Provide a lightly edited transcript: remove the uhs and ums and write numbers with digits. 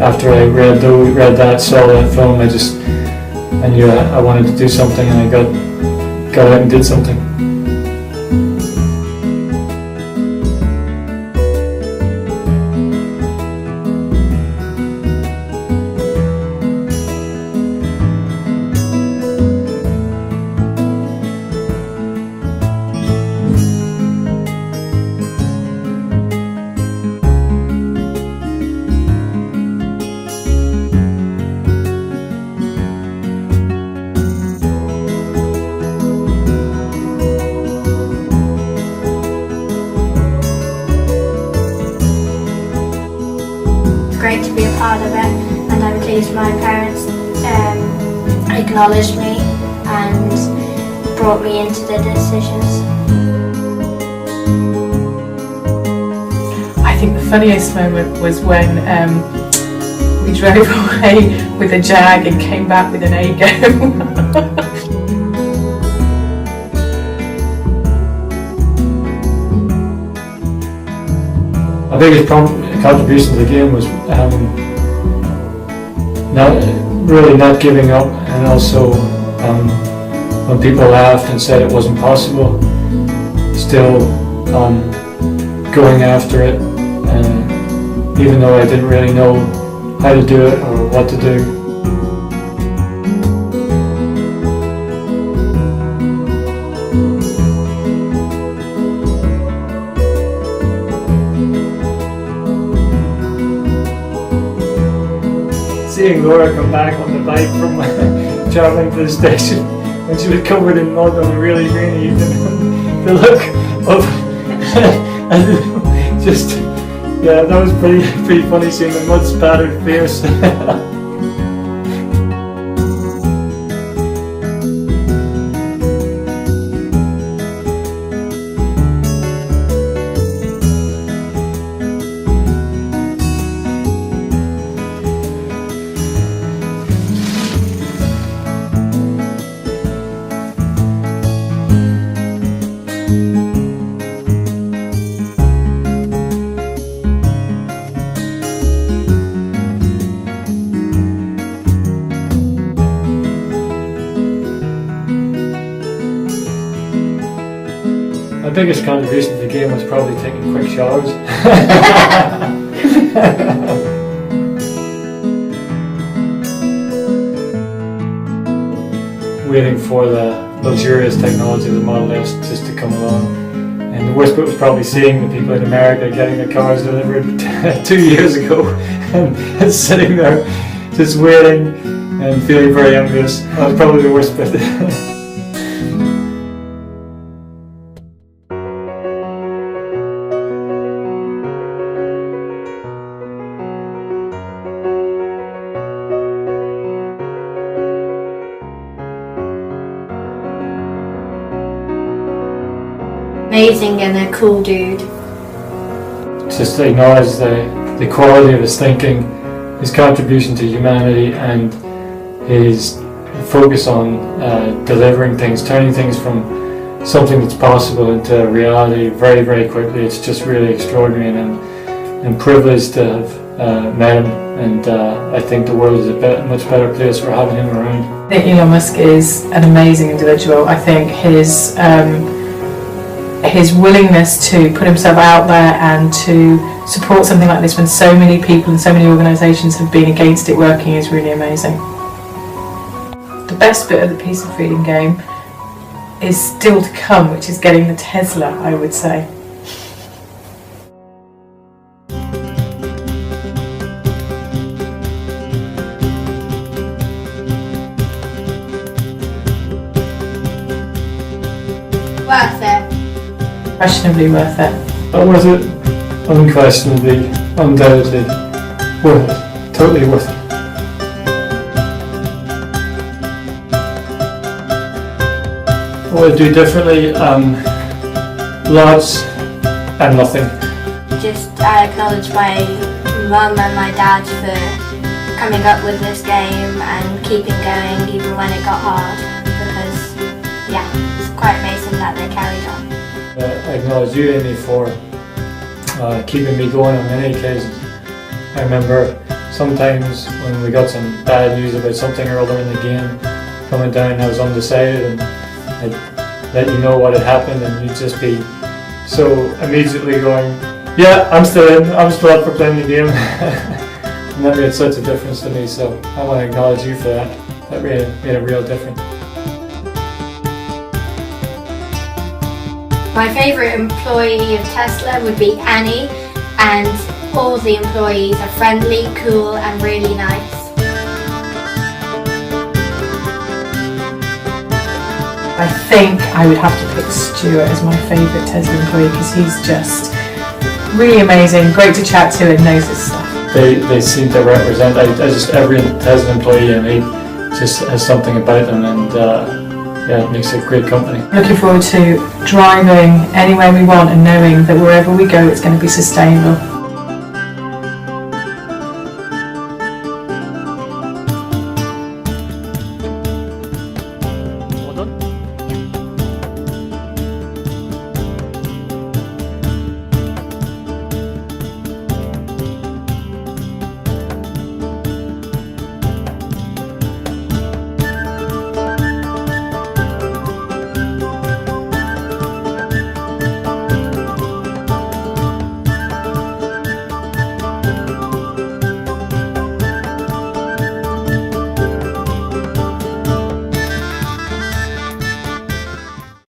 after I read that, saw that film, I knew I wanted to do something, and I got out and did something. Great to be a part of it, and I'm pleased my parents acknowledged me and brought me into the decisions. I think the funniest moment was when we drove away with a Jag and came back with an Ago. My biggest contribution to the game was not giving up, and also when people laughed and said it wasn't possible, still going after it, and even though I didn't really know how to do it or what to do. Seeing Laura come back on the bike from travelling to the station when she was covered in mud on a really rainy evening, the look of that was pretty funny, seeing the mud spattered face. My biggest contribution to the game was probably taking quick showers. Waiting for the luxurious technology of the Model S just to come along. And the worst bit was probably seeing the people in America getting their cars delivered 2 years ago and sitting there just waiting and feeling very envious. That was probably the worst bit. Amazing and a cool dude. Just to acknowledge the quality of his thinking, his contribution to humanity, and his focus on delivering things, turning things from something that's possible into reality very, very quickly. It's just really extraordinary, and I'm privileged to have met him, and I think the world is a much better place for having him around. I think Elon Musk is an amazing individual. I think his willingness to put himself out there and to support something like this when so many people and so many organisations have been against it working is really amazing. The best bit of the Peace and Freedom game is still to come, which is getting the Tesla, I would say. Worth it. Questionably worth it. But was it? Unquestionably, undoubtedly worth it. Totally worth it. What would I do differently? Lots and nothing. I acknowledge my mum and my dad for coming up with this game and keeping going even when it got hard, because it's quite amazing that they carried on. I acknowledge you, Amy, for keeping me going on many occasions. I remember sometimes when we got some bad news about something or other in the game coming down, I was undecided, and I'd let you know what had happened, and you'd just be so immediately going, yeah, I'm still in, I'm still up for playing the game. And that made such a difference to me, so I want to acknowledge you for that. That made a real difference. My favourite employee of Tesla would be Annie, and all the employees are friendly, cool and really nice. I think I would have to pick Stuart as my favourite Tesla employee because he's just really amazing, great to chat to and knows his stuff. They seem to represent, every Tesla employee I meet just has something about them, and yeah, it makes a great company. Looking forward to driving anywhere we want and knowing that wherever we go it's going to be sustainable.